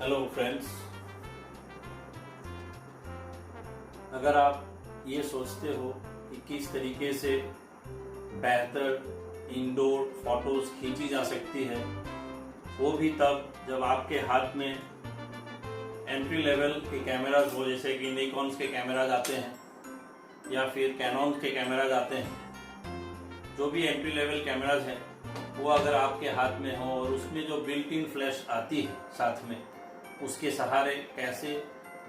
Hello friends, अगर आप ये सोचते हो कि किस तरीके से बेहतर इंडोर फोटोज खींची जा सकती है, वो भी तब जब आपके हाथ में एंट्री लेवल के कैमराज हो, जैसे कि निकॉन के कैमराज आते हैं या फिर कैनन के कैमराज आते हैं। जो भी एंट्री लेवल कैमराज हैं वो अगर आपके हाथ में हो और उसमें जो बिल्ट इन फ्लैश आती है साथ में, उसके सहारे कैसे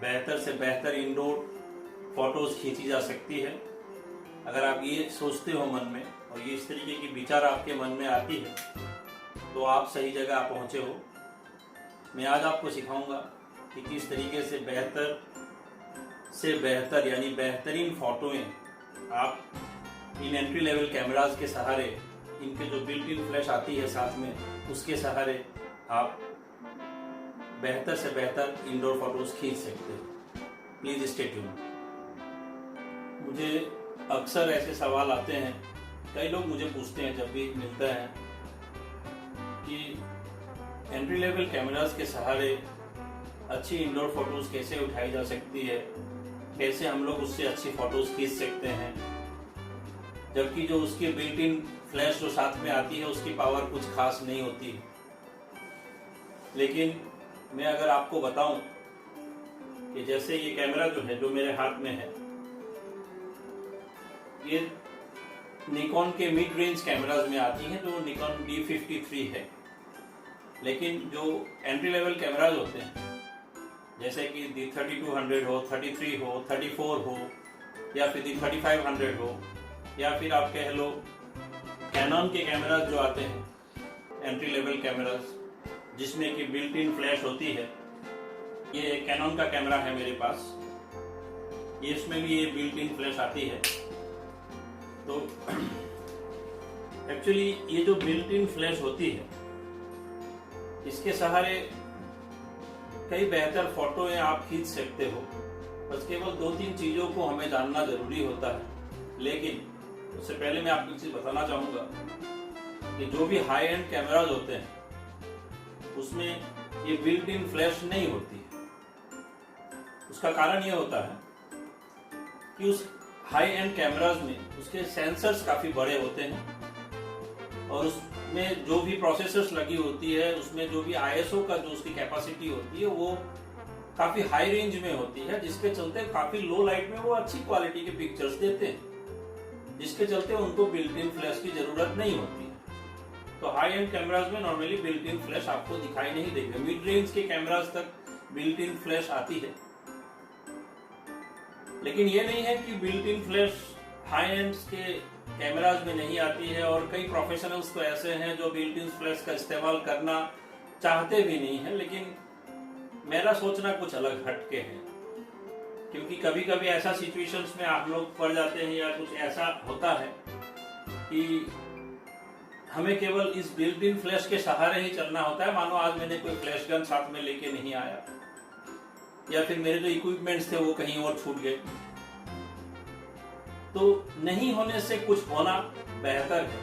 बेहतर से बेहतर इंडोर फोटोज खींची जा सकती है। अगर आप ये सोचते हो मन में और ये इस तरीके की विचार आपके मन में आती है तो आप सही जगह पहुंचे हो। मैं आज आपको सिखाऊंगा कि किस तरीके से बेहतर यानी बेहतरीन फोटोएं आप इन एंट्री लेवल कैमराज के सहारे, इनके जो बिल्ट इन फ्लैश आती है साथ में, उसके सहारे आप बेहतर से बेहतर इंडोर फोटोज खींच सकते हो। Please stay tune. मुझे अक्सर ऐसे सवाल आते हैं, कई लोग मुझे पूछते हैं जब भी मिलता है कि एंट्री लेवल कैमरास के सहारे अच्छी इंडोर फोटोज कैसे उठाई जा सकती है, कैसे हम लोग उससे अच्छी फोटोज खींच सकते हैं, जबकि जो उसकी बिल्ट इन फ्लैश जो साथ में आती है उसकी पावर कुछ खास नहीं होती। लेकिन मैं अगर आपको बताऊं कि जैसे ये कैमरा जो है, जो मेरे हाथ में है, ये निकॉन के मिड रेंज कैमराज में आती है, जो निकॉन D53 है। लेकिन जो एंट्री लेवल कैमराज होते हैं, जैसे कि D3200 हो, 33 हो, 34 हो, या फिर D3500 हो, या फिर आप कह लो कैनन के कैमराज जो आते हैं एंट्री लेवल कैमराज, जिसमें कि बिल्ट इन फ्लैश होती है। ये कैनन का कैमरा है मेरे पास, ये इसमें भी ये बिल्ट इन फ्लैश आती है। तो एक्चुअली ये जो बिल्ट इन फ्लैश होती है, इसके सहारे कई बेहतर फोटोएं आप खींच सकते हो। बस केवल 2-3 चीजों को हमें जानना जरूरी होता है। लेकिन उससे पहले मैं आपको एक चीज बताना चाहूंगा कि जो भी हाई एंड कैमराज होते हैं उसमें ये बिल्ट इन फ्लैश नहीं होती है। उसका कारण ये होता है कि उस हाई एंड कैमराज में उसके सेंसर्स काफी बड़े होते हैं और उसमें जो भी प्रोसेसर्स लगी होती है, उसमें जो भी ISO का जो उसकी कैपेसिटी होती है वो काफी हाई रेंज में होती है, जिसके चलते काफी लो लाइट में वो अच्छी क्वालिटी के पिक्चर्स देते हैं, जिसके चलते उनको बिल्ट इन फ्लैश की जरूरत नहीं होती है। तो हाई एंड कैमराज में नॉर्मली बिल्ट इन फ्लैश आपको दिखाई नहीं देगी। मिड रेंज के कैमराज तक बिल्ट इन फ्लैश आती है, लेकिन ये नहीं है कि built in flash high and के कैमराज में नहीं आती है। और कई प्रोफेशनल्स तो ऐसे हैं जो बिल्ट इन फ्लैश का इस्तेमाल करना चाहते भी नहीं है, लेकिन मेरा सोचना कुछ अलग हटके है। क्योंकि कभी कभी ऐसा सिचुएशंस में आप लोग पड़ जाते हैं या कुछ ऐसा होता है कि हमें केवल इस बिल्ट इन फ्लैश के सहारे ही चलना होता है। मानो आज मैंने कोई फ्लैश गन साथ में लेके नहीं आया, या फिर मेरे जो इक्विपमेंट्स थे वो कहीं और छूट गए। तो नहीं होने से कुछ होना बेहतर है,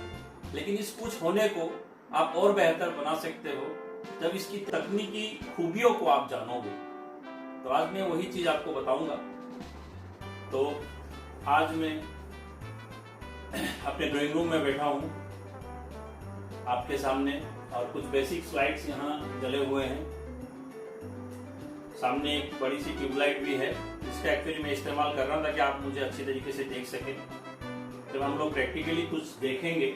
लेकिन इस कुछ होने को आप और बेहतर बना सकते हो जब इसकी तकनीकी खूबियों को आप जानोगे। तो आज मैं वही चीज आपको बताऊंगा। तो आज मैं अपने ड्राइंग रूम में बैठा हूं आपके सामने, और कुछ बेसिक स्लाइड्स यहाँ जले हुए हैं। सामने एक बड़ी सी ट्यूबलाइट भी है, जिसका एक्चुअली मैं इस्तेमाल कर रहा था कि आप मुझे अच्छी तरीके से देख सकें। जब हम लोग प्रैक्टिकली कुछ देखेंगे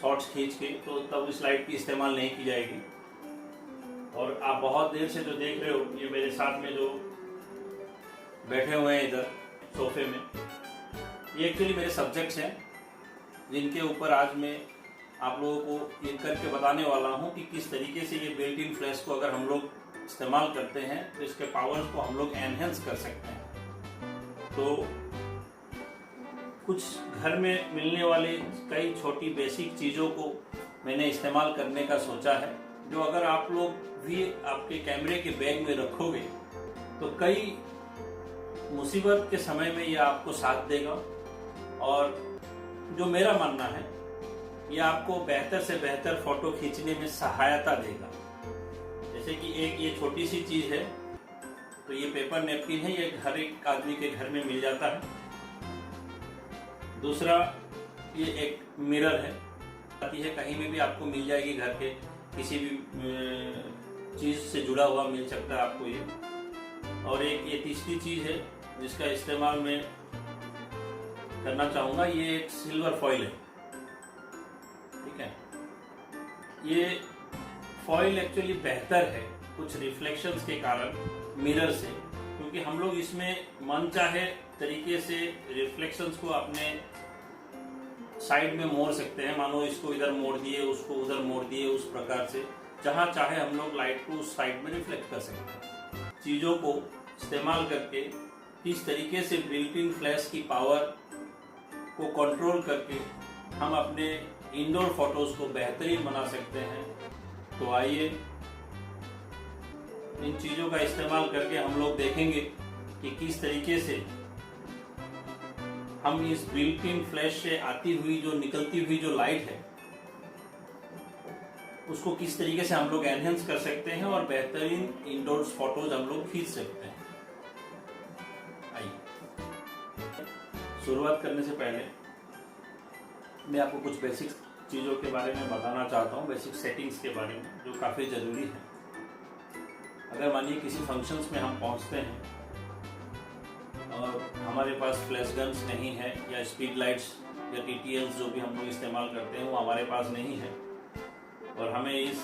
शॉट्स खींच के, तो तब इस लाइट की इस्तेमाल नहीं की जाएगी। और आप बहुत देर से जो देख रहे हो, ये मेरे साथ में जो बैठे हुए हैं इधर सोफे में, ये एक्चुअली मेरे सब्जेक्ट्स हैं, जिनके ऊपर आज मैं आप लोगों को ये करके बताने वाला हूं कि किस तरीके से ये बिल्ट इन फ्लैश को अगर हम लोग इस्तेमाल करते हैं तो इसके पावर्स को हम लोग एनहेंस कर सकते हैं। तो कुछ घर में मिलने वाली कई छोटी बेसिक चीज़ों को मैंने इस्तेमाल करने का सोचा है, जो अगर आप लोग भी आपके कैमरे के बैग में रखोगे तो कई मुसीबत के समय में ये आपको साथ देगा। और जो मेरा मानना है, ये आपको बेहतर से बेहतर फोटो खींचने में सहायता देगा। जैसे कि एक ये छोटी सी चीज है, तो ये पेपर नैपकिन है, ये हर एक आदमी के घर में मिल जाता है। दूसरा ये एक मिरर है, आती है कहीं में भी आपको मिल जाएगी, घर के किसी भी चीज से जुड़ा हुआ मिल सकता है आपको ये। और एक ये तीसरी चीज है जिसका इस्तेमाल मैं करना चाहूंगा, ये एक सिल्वर फॉइल है, ठीक है। ये फॉइल एक्चुअली बेहतर है कुछ रिफ्लेक्शंस के कारण मिरर से, क्योंकि हम लोग इसमें मन चाहे तरीके से रिफ्लेक्शंस को अपने साइड में मोड़ सकते हैं। मानो इसको इधर मोड़ दिए, उसको उधर मोड़ दिए, उस प्रकार से जहां चाहे हम लोग लाइट को उस साइड में रिफ्लेक्ट कर सकते हैं। चीजों को इस्तेमाल करके किस तरीके से बिल्ट इन फ्लैश की पावर को कंट्रोल करके हम अपने इंडोर फोटोज को बेहतरीन बना सकते हैं। तो आइए इन चीजों का इस्तेमाल करके हम लोग देखेंगे कि किस तरीके से हम इस बिल्ट इन फ्लैश से आती हुई जो निकलती हुई जो लाइट है उसको किस तरीके से हम लोग एनहेंस कर सकते हैं और बेहतरीन इंडोर फोटोज हम लोग खींच सकते हैं। आइए शुरुआत करने से पहले मैं आपको कुछ बेसिक चीज़ों के बारे में बताना चाहता हूँ, बेसिक सेटिंग्स के बारे में जो काफ़ी ज़रूरी है। अगर मानिए किसी फंक्शंस में हम पहुँचते हैं और हमारे पास फ्लैश गन्स नहीं है या स्पीड लाइट्स या TTLs जो भी हम लोग इस्तेमाल करते हैं वो हमारे पास नहीं है और हमें इस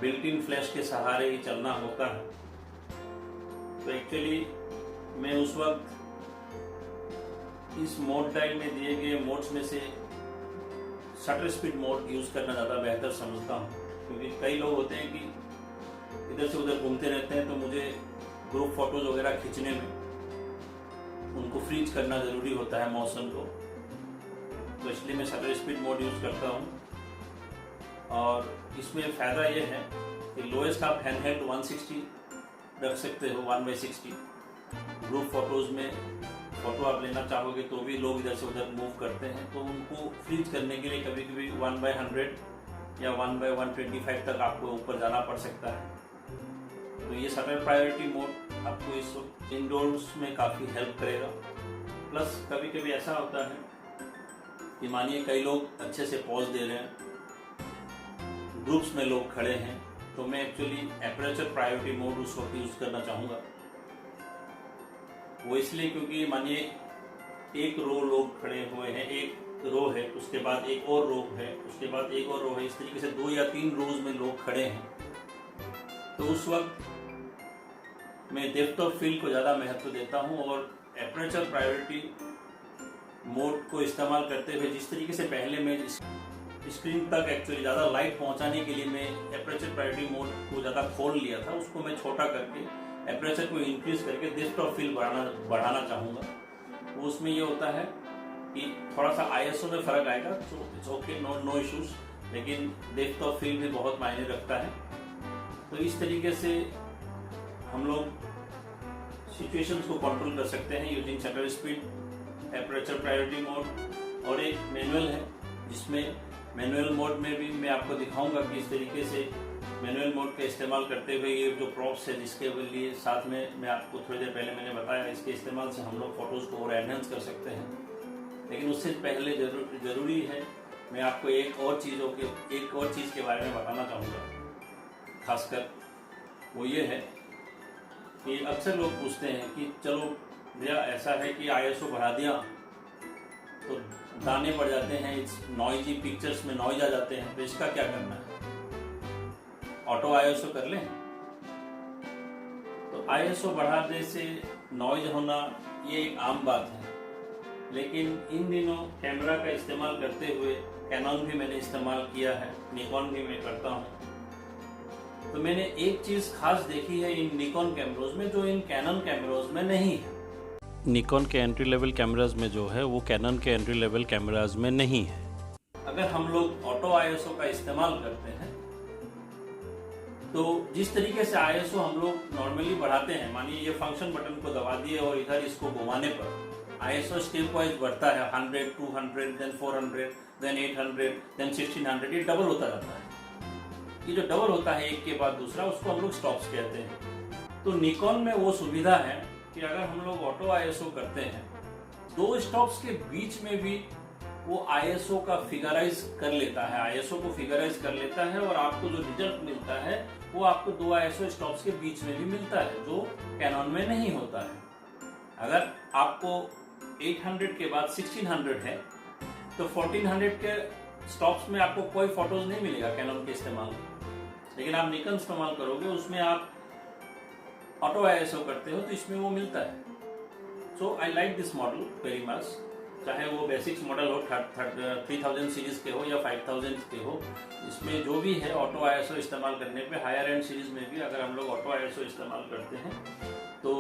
बिल्ट इन फ्लैश के सहारे ही चलना होता है, तो एक्चुअली मैं उस वक्त इस मोड डायल में दिए गए मोड्स में से शटर स्पीड मोड यूज करना ज़्यादा बेहतर समझता हूँ, क्योंकि कई लोग होते हैं कि इधर से उधर घूमते रहते हैं, तो मुझे ग्रुप फोटोज वगैरह खींचने में उनको फ्रीज करना ज़रूरी होता है मौसम को, तो इसलिए मैं शटर स्पीड मोड यूज करता हूँ। और इसमें फ़ायदा ये है कि लोएस्ट आप हैंडहेल्ड 160 रख सकते हो, 1/60। ग्रुप फोटोज़ में फोटो आप लेना चाहोगे तो भी लोग इधर से उधर मूव करते हैं, तो उनको फ्रीज करने के लिए कभी कभी 1/100 या 1/125 तक आपको ऊपर जाना पड़ सकता है। तो ये शटर प्रायोरिटी मोड आपको इस वक्त इंडोर्स में काफ़ी हेल्प करेगा। प्लस कभी कभी ऐसा होता है कि मानिए कई लोग अच्छे से पॉज दे रहे हैं, ग्रुप्स में लोग खड़े हैं, तो मैं एक्चुअली एपरेचर प्रायोरिटी मोड उस वक्त यूज़ करना चाहूँगा। वो इसलिए क्योंकि मानिए एक रो लोग खड़े हुए हैं, एक रो है, उसके बाद एक और रो है, उसके बाद एक और रो है, इस तरीके से 2 या 3 रोज में लोग खड़े हैं, तो उस वक्त मैं डेप्थ ऑफ फील्ड को ज़्यादा महत्व देता हूँ और एपरेचर प्रायोरिटी मोड को इस्तेमाल करते हुए जिस तरीके से पहले मैं स्क्रीन तक एक्चुअली ज़्यादा लाइट पहुँचाने के लिए मैं एपरेचर प्रायोरिटी मोड को ज़्यादा खोल लिया था, उसको मैं छोटा करके एपरेचर को इंक्रीज करके डेप्थ ऑफ फील्ड बढ़ाना चाहूँगा। तो उसमें ये होता है कि थोड़ा सा ISO में फ़र्क आएगा, तो इट्स ओके, नो इश्यूज, लेकिन डेप्थ ऑफ फील्ड भी बहुत मायने रखता है। तो इस तरीके से हम लोग सिचुएशंस को कंट्रोल कर सकते हैं using shutter speed, aperture priority mode. और एक मैनुअल है जिसमें मैनुअल मोड में भी मैं आपको दिखाऊंगा कि इस तरीके से मैनुअल मोड का इस्तेमाल करते हुए ये जो प्रॉप्स है जिसके लिए साथ में मैं आपको थोड़ी देर पहले मैंने बताया, इसके इस्तेमाल से हम लोग फोटोज़ को और एनहेंस कर सकते हैं। लेकिन उससे पहले जरूरी है मैं आपको एक और चीज़ के बारे में बताना चाहूँगा। खासकर वो ये है कि अक्सर लोग पूछते हैं कि चलो भैया ऐसा है कि ISO बढ़ा दिया तो दाने बढ़ जाते हैं, इस नॉइजी पिक्चर्स में नॉइज आ जाते हैं, तो इसका क्या करना है, ऑटो ISO कर लें। तो ISO बढ़ाने से नॉइज होना ये एक आम बात है, लेकिन इन दिनों कैमरा का इस्तेमाल करते हुए कैनन भी मैंने इस्तेमाल किया है, निकॉन भी मैं करता हूँ, तो मैंने एक चीज़ खास देखी है इन निकॉन कैमरोज में जो इन कैनन कैमरोज में नहीं है। निकॉन के एंट्री लेवल कैमराज में जो है वो कैनन के एंट्री लेवल कैमराज में नहीं है। अगर हम लोग ऑटो ISO का इस्तेमाल करते हैं तो जिस तरीके से ISO हम लोग नॉर्मली बढ़ाते हैं, मानिए ये फंक्शन बटन को दबा दिए और इधर इसको घुमाने पर ISO स्टेप वाइज बढ़ता है, 100, 200, देन 400, देन 800, देन 1600, ये डबल होता जाता है। ये जो डबल होता है एक के बाद दूसरा, उसको हम लोग स्टॉप्स कहते हैं। तो निकॉन में वो सुविधा है कि अगर हम लोग ऑटो आईएसओ करते हैं, 2 स्टॉप्स के बीच में भी वो आईएसओ का फिगराइज कर लेता है, आईएसओ को फिगराइज कर लेता है, और आपको जो रिजल्ट मिलता है वो आपको 2 आईएसओ स्टॉप्स के बीच में भी मिलता है, जो कैनन में नहीं होता है। अगर आपको 800 के बाद 1600 है तो 1400 के स्टॉप्स में आपको कोई फोटोज नहीं मिलेगा कैनन के इस्तेमाल। लेकिन आप निकॉन इस्तेमाल करोगे, उसमें आप ऑटो आईएसओ करते हो तो इसमें वो मिलता है। So I like this model very much, चाहे वो बेसिक्स मॉडल हो 3000 सीरीज के हो या 5000 के हो, इसमें जो भी है ऑटो आईएसओ इस्तेमाल करने पे, हायर एंड सीरीज में भी अगर हम लोग ऑटो आईएसओ इस्तेमाल करते हैं तो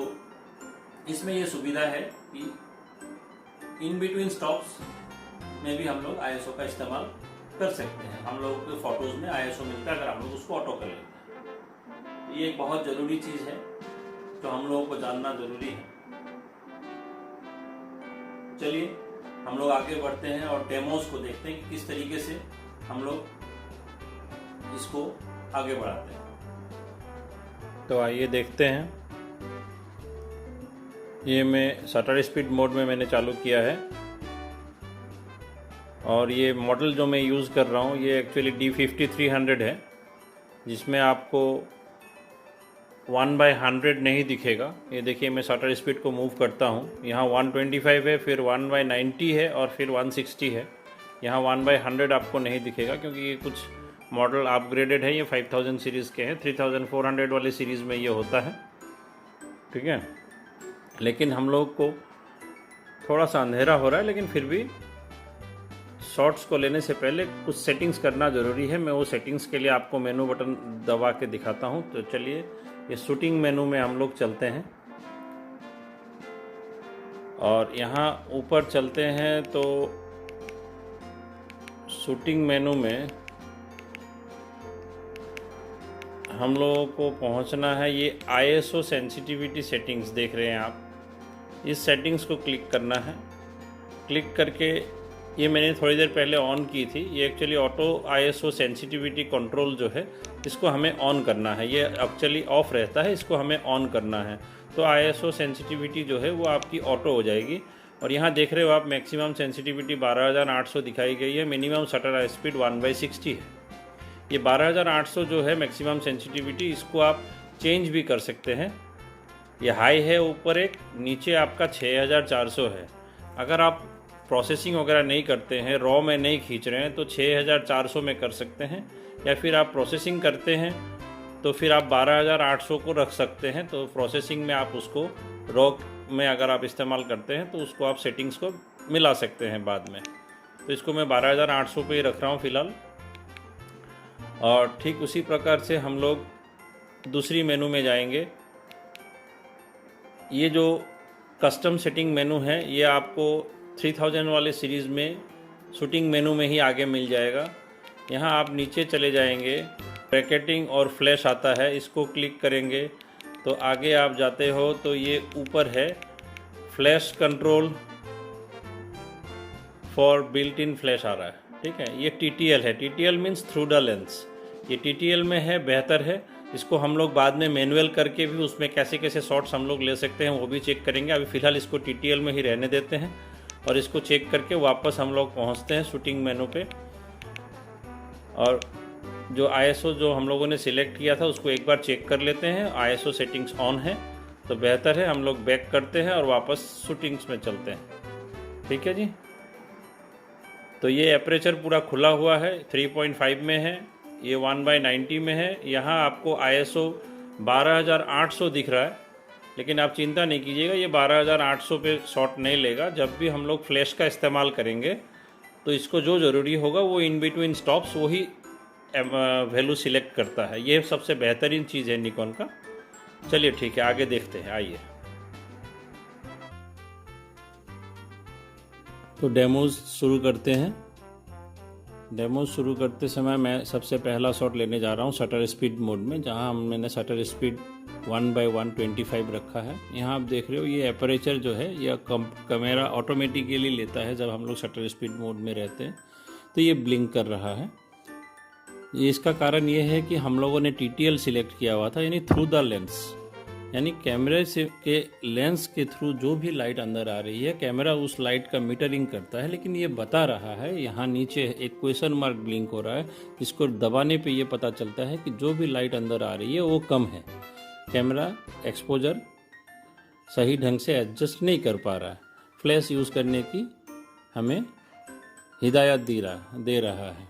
इसमें ये सुविधा है कि इन बिटवीन स्टॉप्स में भी हम लोग आईएसओ का इस्तेमाल कर सकते हैं। हम लोग के फोटोज में आईएसओ मिलता है अगर हम लोग उसको ऑटो कर लेते हैं। ये एक बहुत जरूरी चीज है जो हम लोगों को जानना जरूरी है। चलिए हम लोग आगे बढ़ते हैं और डेमोस को देखते हैं कि किस तरीके से हम लोग इसको आगे बढ़ाते हैं। तो आइए देखते हैं। ये मैं शटर स्पीड मोड में मैंने चालू किया है, और ये मॉडल जो मैं यूज़ कर रहा हूँ ये एक्चुअली D5300 है, जिसमें आपको 1/100 नहीं दिखेगा। ये देखिए मैं शटर स्पीड को मूव करता हूँ, यहाँ 125 है, फिर 1/90 है और फिर 160 है। यहाँ 1/100 आपको नहीं दिखेगा क्योंकि ये कुछ मॉडल अपग्रेडेड है, ये 5000 सीरीज़ के हैं। 3400 वाली सीरीज़ में ये होता है, ठीक है। लेकिन हम लोग को थोड़ा सा अंधेरा हो रहा है, लेकिन फिर भी शॉट्स को लेने से पहले कुछ सेटिंग्स करना ज़रूरी है। मैं वो सेटिंग्स के लिए आपको मेनू बटन दबा के दिखाता हूँ। तो चलिए ये शूटिंग मेनू में हम लोग चलते हैं, और यहाँ ऊपर चलते हैं तो शूटिंग मेनू में हम लोगों को पहुँचना है। ये आईएसओ सेंसिटिविटी सेटिंग्स देख रहे हैं आप, इस सेटिंग्स को क्लिक करना है। क्लिक करके ये मैंने थोड़ी देर पहले ऑन की थी। ये actually auto ISO sensitivity control जो है इसको हमें ऑन करना है। ये एक्चुअली ऑफ रहता है, इसको हमें ऑन करना है। तो आईएसओ सेंसिटिविटी जो है वो आपकी ऑटो हो जाएगी। और यहाँ देख रहे हो आप मैक्सिमम सेंसिटिविटी 12800 दिखाई गई है, मिनिमम शटर स्पीड 1/60 है। ये 12800 जो है मैक्सिमम सेंसिटिविटी, इसको आप चेंज भी कर सकते हैं। ये हाई है ऊपर एक, नीचे आपका 6400 है। अगर आप प्रोसेसिंग वगैरह नहीं करते हैं, रॉ में नहीं खींच रहे हैं, तो 6400 में कर सकते हैं। या फिर आप प्रोसेसिंग करते हैं तो फिर आप 12800 को रख सकते हैं। तो प्रोसेसिंग में आप उसको, रॉ में अगर आप इस्तेमाल करते हैं तो उसको आप सेटिंग्स को मिला सकते हैं बाद में। तो इसको मैं 12800 पे ही रख रहा हूँ फ़िलहाल। और ठीक उसी प्रकार से हम लोग दूसरी मेनू में जाएंगे। ये जो कस्टम सेटिंग मेनू है ये आपको 3000 वाले सीरीज़ में शूटिंग मेनू में ही आगे मिल जाएगा। यहाँ आप नीचे चले जाएंगे, ब्रैकेटिंग और फ्लैश आता है, इसको क्लिक करेंगे तो आगे आप जाते हो तो ये ऊपर है flash control for built in flash आ रहा है, ठीक है। ये TTL है, TTL means through the lens. ये TTL में है, बेहतर है। इसको हम लोग बाद में मैनुअल करके भी उसमें कैसे कैसे शॉट्स हम लोग ले सकते हैं वो भी चेक करेंगे। अभी फ़िलहाल इसको TTL में ही रहने देते हैं, और इसको चेक करके वापस हम लोग पहुंचते हैं शूटिंग मेनू पे। और जो आईएसओ जो हम लोगों ने सिलेक्ट किया था उसको एक बार चेक कर लेते हैं। आईएसओ सेटिंग्स ऑन है तो बेहतर है, हम लोग बैक करते हैं और वापस शूटिंग्स में चलते हैं, ठीक है जी। तो ये एपरेचर पूरा खुला हुआ है, 3.5 में है, ये 1/90 में है। यहाँ आपको आईएसओ 12800 दिख रहा है, लेकिन आप चिंता नहीं कीजिएगा, ये 12800 पे शॉट नहीं लेगा। जब भी हम लोग फ्लैश का इस्तेमाल करेंगे तो इसको जो ज़रूरी होगा वो इन बिटवीन स्टॉप्स वही वैल्यू सिलेक्ट करता है। ये सबसे बेहतरीन चीज़ है निकॉन का। चलिए ठीक है, आगे देखते हैं, आइए। तो डेमोज शुरू करते हैं। डेमो शुरू करते समय मैं सबसे पहला शॉट लेने जा रहा हूँ शटर स्पीड मोड में, जहाँ मैंने शटर स्पीड 1/125 रखा है। यहाँ आप देख रहे हो ये एपरेचर जो है यह कैमरा ऑटोमेटिकली लेता है जब हम लोग शटर स्पीड मोड में रहते हैं। तो ये ब्लिंक कर रहा है, इसका कारण ये है कि हम लोगों ने TTL सिलेक्ट किया हुआ था, यानी थ्रू द लेंस, यानी कैमरे से के लेंस के थ्रू जो भी लाइट अंदर आ रही है कैमरा उस लाइट का मीटरिंग करता है। लेकिन ये बता रहा है, यहाँ नीचे एक क्वेश्चन मार्क ब्लिंक हो रहा है, इसको दबाने पे ये पता चलता है कि जो भी लाइट अंदर आ रही है वो कम है, कैमरा एक्सपोजर सही ढंग से एडजस्ट नहीं कर पा रहा है, फ्लैश यूज़ करने की हमें हिदायत दे रहा है।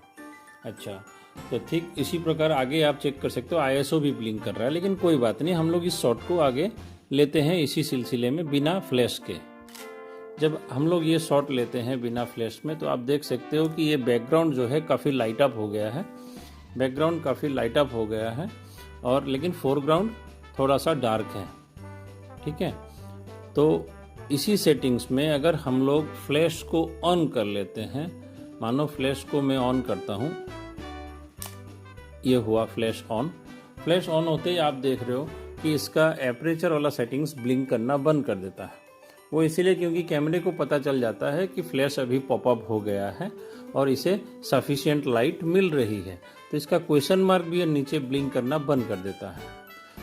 अच्छा, तो ठीक इसी प्रकार आगे आप चेक कर सकते हो, ISO भी ब्लिंक कर रहा है, लेकिन कोई बात नहीं, हम लोग इस शॉट को आगे लेते हैं इसी सिलसिले में बिना फ्लैश के। जब हम लोग ये शॉट लेते हैं बिना फ्लैश में, तो आप देख सकते हो कि ये बैकग्राउंड जो है काफ़ी लाइट अप हो गया है, बैकग्राउंड काफ़ी लाइट अप हो गया है, और लेकिन फोरग्राउंड थोड़ा सा डार्क है। ठीक है, तो इसी सेटिंग्स में अगर हम लोग फ्लैश को ऑन कर लेते हैं, मानो फ्लैश को मैं ऑन करता हूँ, ये हुआ फ्लैश ऑन। फ्लैश ऑन होते ही आप देख रहे हो कि इसका एपरेचर वाला सेटिंग्स ब्लिंक करना बंद कर देता है। वो इसीलिए क्योंकि कैमरे को पता चल जाता है कि फ्लैश अभी पॉपअप हो गया है और इसे सफिशिएंट लाइट मिल रही है, तो इसका क्वेश्चन मार्क भी नीचे ब्लिंक करना बंद कर देता है।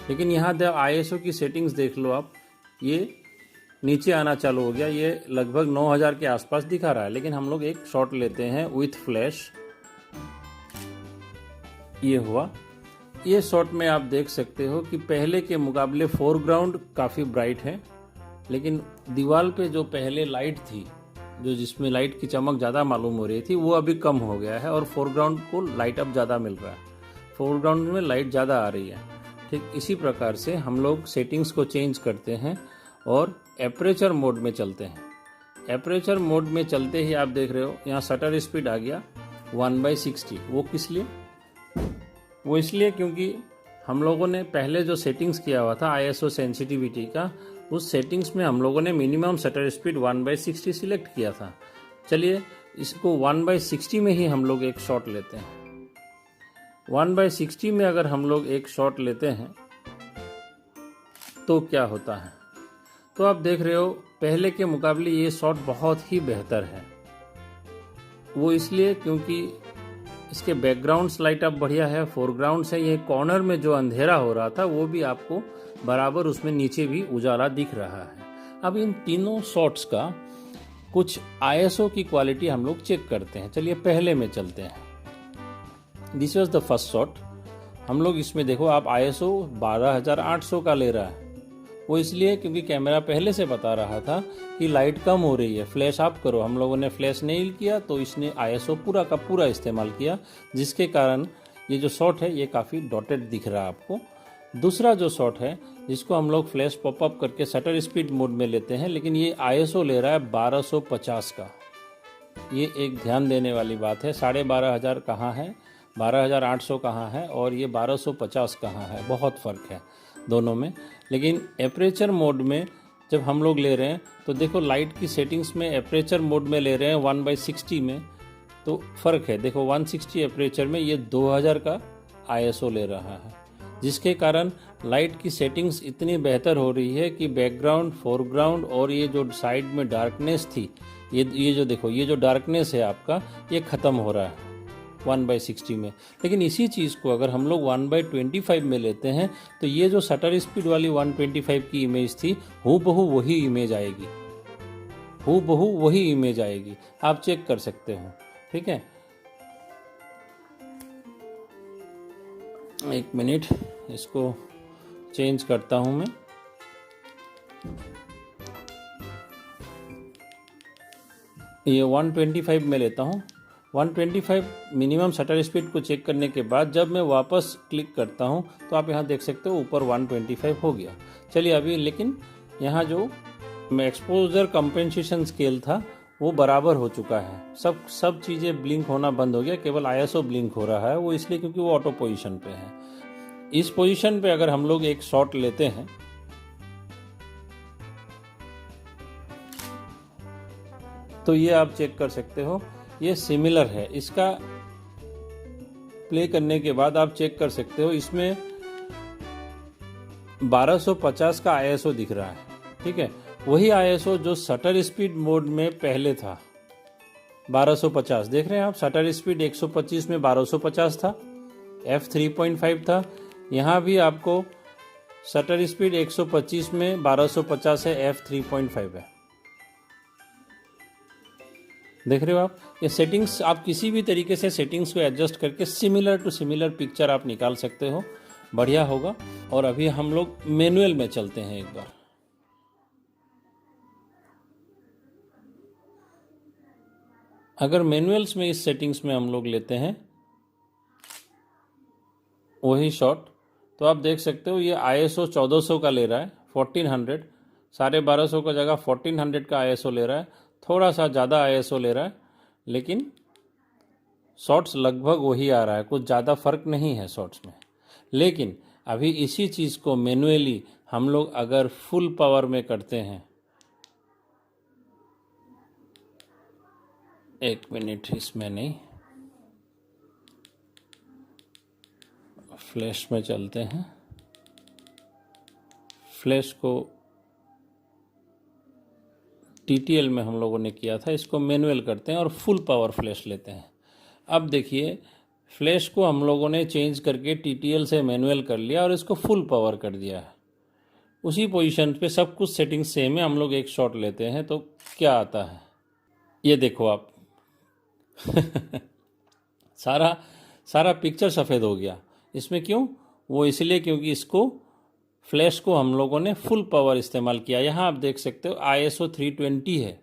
लेकिन यहाँ ISO की सेटिंग्स देख लो आप, ये नीचे आना चालू हो गया, ये लगभग 9000 के आसपास दिखा रहा है। लेकिन हम लोग एक शॉट लेते हैं विथ फ्लैश, ये हुआ। ये शॉट में आप देख सकते हो कि पहले के मुकाबले फोरग्राउंड काफ़ी ब्राइट है, लेकिन दीवार पे जो पहले लाइट थी, जो जिसमें लाइट की चमक ज़्यादा मालूम हो रही थी, वो अभी कम हो गया है और फोरग्राउंड को लाइट अप ज़्यादा मिल रहा है, फोरग्राउंड में लाइट ज़्यादा आ रही है। ठीक इसी प्रकार से हम लोग सेटिंग्स को चेंज करते हैं और एपरेचर मोड में चलते हैं। एपरेचर मोड में चलते ही आप देख रहे हो यहाँ शटर स्पीड आ गया 1/60। वो किस लिए? वो इसलिए क्योंकि हम लोगों ने पहले जो सेटिंग्स किया हुआ था ISO सेंसिटिविटी का, उस सेटिंग्स में हम लोगों ने मिनिमम शटर स्पीड 1/60 सिलेक्ट किया था। चलिए इसको 1/60 में ही हम लोग एक शॉट लेते हैं। 1/60 में अगर हम लोग एक शॉट लेते हैं तो क्या होता है, तो आप देख रहे हो पहले के मुकाबले ये शॉट बहुत ही बेहतर है। वो इसलिए क्योंकि इसके बैकग्राउंड लाइट अप बढ़िया है, फोरग्राउंड से ये कॉर्नर में जो अंधेरा हो रहा था वो भी आपको बराबर उसमें नीचे भी उजाला दिख रहा है। अब इन तीनों शॉट्स का कुछ ISO की क्वालिटी हम लोग चेक करते हैं। चलिए पहले में चलते हैं। This was the first shot. हम लोग इसमें देखो आप ISO 12800 का ले रहा है। वो इसलिए क्योंकि कैमरा पहले से बता रहा था कि लाइट कम हो रही है, फ्लैश आप करो। हम लोगों ने फ्लैश नहीं किया तो इसने ISO पूरा का पूरा इस्तेमाल किया, जिसके कारण ये जो शॉट है ये काफ़ी डॉटेड दिख रहा है आपको। दूसरा जो शॉट है जिसको हम लोग फ्लैश पॉपअप करके शटर स्पीड मोड में लेते हैं, लेकिन ये ISO ले रहा है 1250 का। ये एक ध्यान देने वाली बात है। 12,500 कहाँ है, 12,800 कहाँ है और ये 1250 कहाँ है, बहुत फ़र्क है दोनों में। लेकिन एपरेचर मोड में जब हम लोग ले रहे हैं तो देखो लाइट की सेटिंग्स में एपरेचर मोड में ले रहे हैं 1/60 में, तो फ़र्क है। देखो 160 एपरेचर में ये 2000 का ISO ले रहा है, जिसके कारण लाइट की सेटिंग्स इतनी बेहतर हो रही है कि बैकग्राउंड, फोरग्राउंड और ये जो साइड में डार्कनेस थी, ये जो देखो ये जो डार्कनेस है आपका, ये ख़त्म हो रहा है 1/60 में। लेकिन इसी चीज़ को अगर हम लोग 1/25 में लेते हैं तो ये जो शटर स्पीड वाली 125 की इमेज थी, हूबहू वही इमेज आएगी, हूबहू वही इमेज आएगी। आप चेक कर सकते हो। ठीक है, एक मिनट, इसको चेंज करता हूं मैं। ये 125 में लेता हूं। 125 मिनिमम शटर स्पीड को चेक करने के बाद जब मैं वापस क्लिक करता हूं तो आप यहां देख सकते हो ऊपर 125 हो गया। चलिए अभी लेकिन यहां जो एक्सपोजर कंपेंसेशन स्केल था वो बराबर हो चुका है। सब चीज़ें ब्लिंक होना बंद हो गया, केवल ISO ब्लिंक हो रहा है। वो इसलिए क्योंकि वो ऑटो पोजीशन पे है। इस पोजीशन पे अगर हम लोग एक शॉट लेते हैं तो ये आप चेक कर सकते हो, ये सिमिलर है। इसका प्ले करने के बाद आप चेक कर सकते हो, इसमें 1250 का ISO दिख रहा है। ठीक है, वही ISO जो शटर स्पीड मोड में पहले था 1250। देख रहे हैं आप, शटर स्पीड 125 में 1250 था f3.5 था। यहाँ भी आपको शटर स्पीड 125 में 1250 है, f3.5 है। देख रहे हो आप, ये सेटिंग्स आप किसी भी तरीके से सेटिंग्स को एडजस्ट करके सिमिलर टू सिमिलर पिक्चर आप निकाल सकते हो, बढ़िया होगा। और अभी हम लोग मैनुअल में चलते हैं एक बार। अगर मैनुअल्स में इस सेटिंग्स में हम लोग लेते हैं वही शॉट, तो आप देख सकते हो ये ISO 1400 का ले रहा है, 1400, 1250 का जगह 1400 का ISO ले रहा है, थोड़ा सा ज़्यादा ISO ले रहा है, लेकिन शॉट्स लगभग वही आ रहा है, कुछ ज़्यादा फर्क नहीं है शॉट्स में। लेकिन अभी इसी चीज़ को मैनुअली हम लोग अगर फुल पावर में करते हैं, एक मिनट, इसमें नहीं, फ्लैश में चलते हैं। फ्लैश को TTL में हम लोगों ने किया था, इसको मैनुअल करते हैं और फुल पावर फ्लैश लेते हैं। अब देखिए, फ्लैश को हम लोगों ने चेंज करके TTL से मैनुअल कर लिया और इसको फुल पावर कर दिया है। उसी पोजीशन पे सब कुछ सेटिंग सेम है। हम लोग एक शॉट लेते हैं तो क्या आता है, ये देखो आप सारा पिक्चर सफ़ेद हो गया। इसमें क्यों? वो इसलिए क्योंकि इसको फ्लैश को हम लोगों ने फुल पावर इस्तेमाल किया। यहाँ आप देख सकते हो ISO 320 है,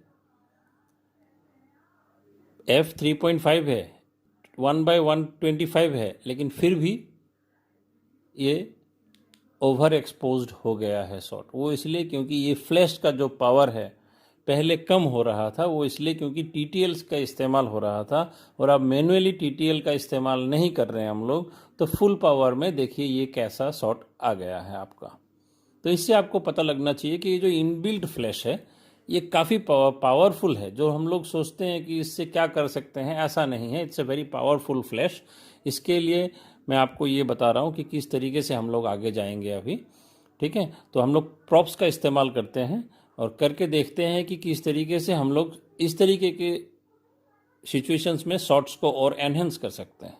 f3.5 है, 1/125 है, लेकिन फिर भी ये ओवर एक्सपोज्ड हो गया है शॉट। वो इसलिए क्योंकि ये फ्लैश का जो पावर है पहले कम हो रहा था, वो इसलिए क्योंकि TTL का इस्तेमाल हो रहा था, और अब मैनुअली TTL का इस्तेमाल नहीं कर रहे हैं हम लोग, तो फुल पावर में देखिए ये कैसा शॉट आ गया है आपका। तो इससे आपको पता लगना चाहिए कि ये जो इनबिल्ट फ्लैश है ये काफ़ी पावरफुल है। जो हम लोग सोचते हैं कि इससे क्या कर सकते हैं, ऐसा नहीं है। It's a very powerful flash. इसके लिए मैं आपको ये बता रहा हूँ कि किस तरीके से हम लोग आगे जाएंगे अभी, ठीक है। तो हम लोग प्रॉप्स का इस्तेमाल करते हैं और करके देखते हैं कि किस तरीके से हम लोग इस तरीके के सिचुएशंस में शॉट्स को और एनहेंस कर सकते हैं।